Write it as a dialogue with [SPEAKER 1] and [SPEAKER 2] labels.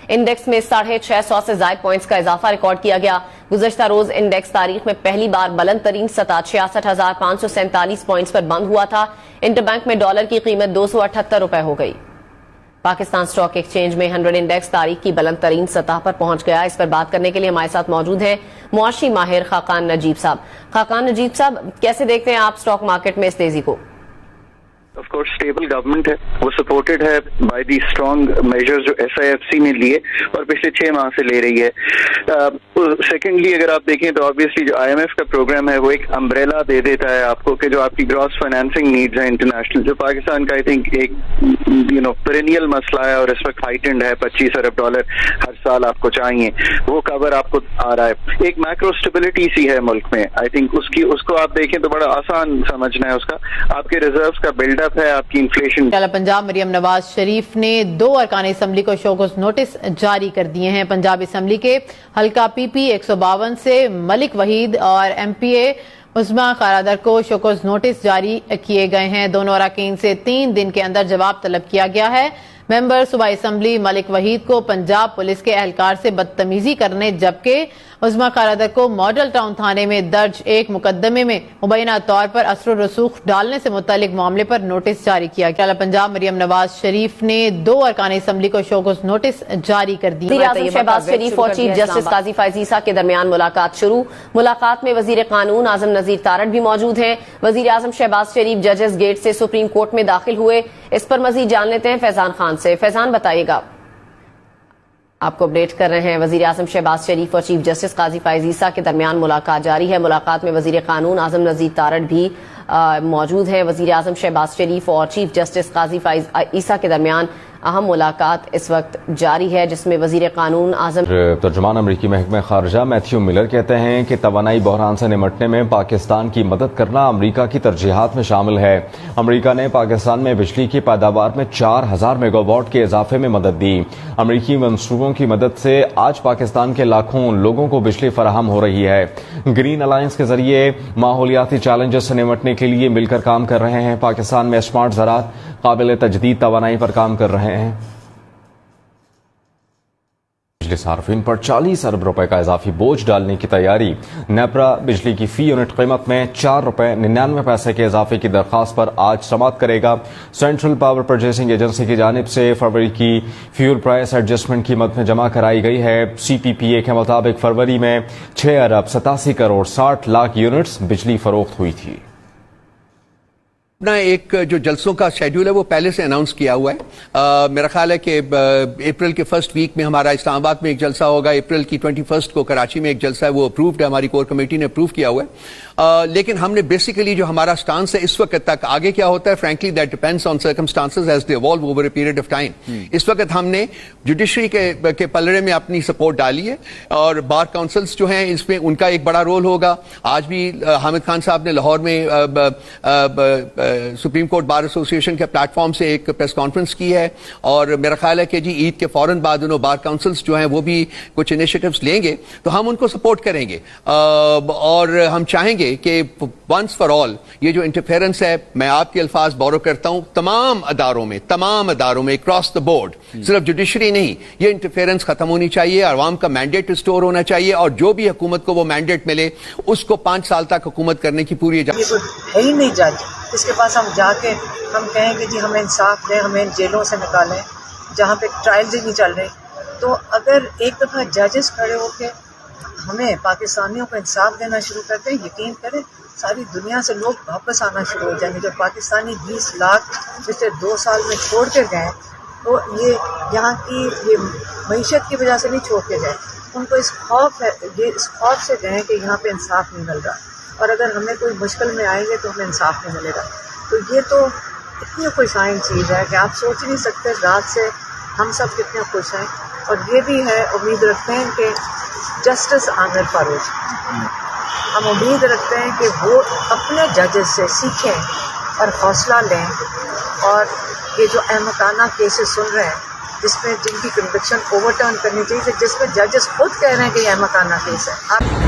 [SPEAKER 1] Index میں 650 سے زائد پوائنٹس کا اضافہ ریکارڈ کیا گیا. گزشتہ روز انڈیکس تاریخ میں پہلی بار بلند ترین سطح 66,547 پوائنٹس پر بند ہوا تھا. انٹر بینک میں ڈالر کی قیمت 278 روپے ہو گئی. پاکستان اسٹاک ایکسچینج میں 100 انڈیکس تاریخ کی بلند ترین سطح پر پہنچ گیا. اس پر بات کرنے کے لیے ہمارے ساتھ موجود ہیں معاشی ماہر خاقان نجیب صاحب. خاقان نجیب صاحب، کیسے دیکھتے ہیں آپ اسٹاک مارکیٹ میں اس تیزی کو؟
[SPEAKER 2] آف کورس اسٹیبل گورنمنٹ ہے، وہ سپورٹڈ ہے بائی دی اسٹرانگ میجرز جو SIFC نے لیے اور پچھلے 6 ماہ سے لے رہی ہے. سیکنڈلی اگر آپ دیکھیں تو آبویسلی جو IMF کا پروگرام ہے وہ ایک امبریلا دے دیتا ہے آپ کو کہ جو آپ کی گراس فائنینسنگ نیڈز ہیں انٹرنیشنل، جو پاکستان کا آئی تھنک ایک پرینیل مسئلہ ہے اور اس وقت ہائٹنڈ ہے. $25 ارب ہر سال آپ کو چاہیے، وہ کور آپ کو آ رہا ہے. ایک میکرو اسٹیبلٹی سی ہے ملک میں، آئی تھنک اس کو آپ دیکھیں تو بڑا آسان سمجھنا ہے. اس کا آپ کے ریزروز کا بلڈ اپ ہے، آپ کی انفلیشن.
[SPEAKER 3] پنجاب مریم نواز شریف نے 2 ارکان اسمبلی کو شوکوز نوٹس جاری کر دیے ہیں. پنجاب اسمبلی کے حلقہ PP 152 سے ملک وحید اور MPA عظمیٰ خارادر کو شوکوز نوٹس جاری کیے گئے ہیں. دونوں اراکین سے 3 دن کے اندر جواب طلب کیا گیا ہے. ممبر صوبائی اسمبلی ملک وحید کو پنجاب پولیس کے اہلکار سے بدتمیزی کرنے جبکہ عظمیٰ خارادر کو ماڈل ٹاؤن تھانے میں درج ایک مقدمے میں مبینہ طور پر اثر و رسوخ ڈالنے سے متعلق معاملے پر نوٹس جاری کیا گیا. پنجاب مریم نواز شریف نے 2 ارکان اسمبلی کو شوکوز نوٹس جاری کر دی.
[SPEAKER 1] وزیر اعظم شہباز شریف اور چیف جسٹس قاضی فائز عیسیٰ کے درمیان ملاقات شروع. ملاقات میں وزیر قانون اعظم نذیر تارڑ بھی موجود ہیں. وزیر اعظم شہباز شریف ججز گیٹ سے سپریم کورٹ میں داخل ہوئے. اس پر مزید جان لیتے ہیں فیضان خان سے. فیضان، بتائیے گا. آپ کو اپڈیٹ کر رہے ہیں. وزیر اعظم شہباز شریف اور چیف جسٹس قاضی فائز عیسیٰ کے درمیان ملاقات جاری ہے. ملاقات میں وزیر قانون اعظم نذیر تارڑ بھی موجود ہیں. وزیر اعظم شہباز شریف اور چیف جسٹس قاضی فائز عیسیٰ کے درمیان اہم ملاقات اس وقت جاری ہے، جس میں وزیر قانون اعظم
[SPEAKER 4] ترجمان امریکی محکمہ خارجہ میتھیو ملر کہتے ہیں کہ توانائی بحران سے نمٹنے میں پاکستان کی مدد کرنا امریکہ کی ترجیحات میں شامل ہے. امریکہ نے پاکستان میں بجلی کی پیداوار میں 4000 میگا واٹ کے اضافے میں مدد دی. امریکی منصوبوں کی مدد سے آج پاکستان کے لاکھوں لوگوں کو بجلی فراہم ہو رہی ہے. گرین الائنس کے ذریعے ماحولیاتی چیلنجز سے نمٹنے کے لیے مل کر کام کر رہے ہیں. پاکستان میں اسمارٹ زراعت، قابل تجدید توانائی پر کام کر رہے ہیں. بجلی صارفین پر 40 ارب روپے کا اضافی بوجھ ڈالنے کی تیاری. نیپرا بجلی کی فی یونٹ قیمت میں 4 روپے 99 پیسے کے اضافے کی درخواست پر آج سماعت کرے گا. سینٹرل پاور پرچیزنگ ایجنسی کی جانب سے فروری کی فیول پرائس ایڈجسٹمنٹ کی مد میں جمع کرائی گئی ہے. CPPA کے مطابق فروری میں 6 ارب 87 کروڑ 60 لاکھ یونٹس بجلی فروخت ہوئی تھی.
[SPEAKER 5] اپنا ایک جو جلسوں کا شیڈیول ہے وہ پہلے سے اناؤنس کیا ہوا ہے. میرا خیال ہے کہ اپریل کے فرسٹ ویک میں ہمارا اسلام آباد میں ایک جلسہ ہوگا. اپریل کی 21 کو کراچی میں ایک جلسہ ہے، وہ اپرووڈ ہے، ہماری کور کمیٹی نے اپروو کیا ہوا ہے. لیکن ہم نے بیسیکلی جو ہمارا سٹانس ہے اس وقت تک، آگے کیا ہوتا ہے frankly that depends on circumstances as they evolve over a period of time. اس وقت ہم نے جوڈیشری کے پلڑے میں اپنی سپورٹ ڈالی ہے اور بار کاؤنسلز جو ہیں اس میں ان کا ایک بڑا رول ہوگا. آج بھی حامد خان صاحب نے لاہور میں سپریم کورٹ بار ایسوسی ایشن کے پلیٹ فارم سے ایک پریس کانفرنس کی ہے اور میرا خیال ہے کہ جی عید کے فوراً بعد انہوں بار کاؤنسلز جو ہیں وہ بھی کچھ انیشیٹوز لیں گے تو ہم ان کو سپورٹ کریں گے. اور ہم چاہیں گے کہ ونس فار آل یہ جو انٹرفیئرنس ہے، میں آپ کے الفاظ بورو کرتا ہوں، تمام اداروں میں اکراس دا بورڈ، صرف جوڈیشری نہیں، یہ انٹرفیئرنس ختم ہونی چاہیے. عوام کا مینڈیٹ ریسٹور ہونا چاہیے اور جو بھی حکومت کو وہ مینڈیٹ ملے اس کو 5 سال تک حکومت کرنے کی پوری اجازت
[SPEAKER 6] ہے ہی نہیں. جج اس کے پاس ہم جا کے ہم کہیں کہ جی ہمیں انصاف دیں، ہمیں جیلوں سے نکالیں جہاں پہ ٹرائلز ہی نہیں چل رہے. تو اگر ایک دفعہ ججز کھڑے ہو کے ہمیں پاکستانیوں کو انصاف دینا شروع کر دیں، یقین کریں ساری دنیا سے لوگ واپس آنا شروع ہو جائیں گے. جو پاکستانی 20 لاکھ پچھلے 2 سال میں چھوڑ کے گئے تو یہ یہاں کی یہ معیشت کی وجہ سے نہیں چھوڑ کے گئے، ان کو اس خوف سے گئے کہ یہاں پہ انصاف نہیں مل رہا اور اگر ہمیں کوئی مشکل میں آئیں گے تو ہمیں انصاف نہیں ملے گا. تو یہ تو اتنی خوش آئند چیز ہے کہ آپ سوچ نہیں سکتے رات سے ہم سب کتنے خوش ہیں. اور یہ بھی ہے، امید رکھتے ہیں کہ جسٹس عامر فاروق، ہم امید رکھتے ہیں کہ وہ اپنے ججز سے سیکھیں اور حوصلہ لیں اور یہ جو احمقانہ کیسز سن رہے ہیں جس میں جن کی کنوکشن اوور ٹرن کرنی چاہیے، جس میں ججز خود کہہ رہے ہیں کہ یہ احمقانہ کیس ہے.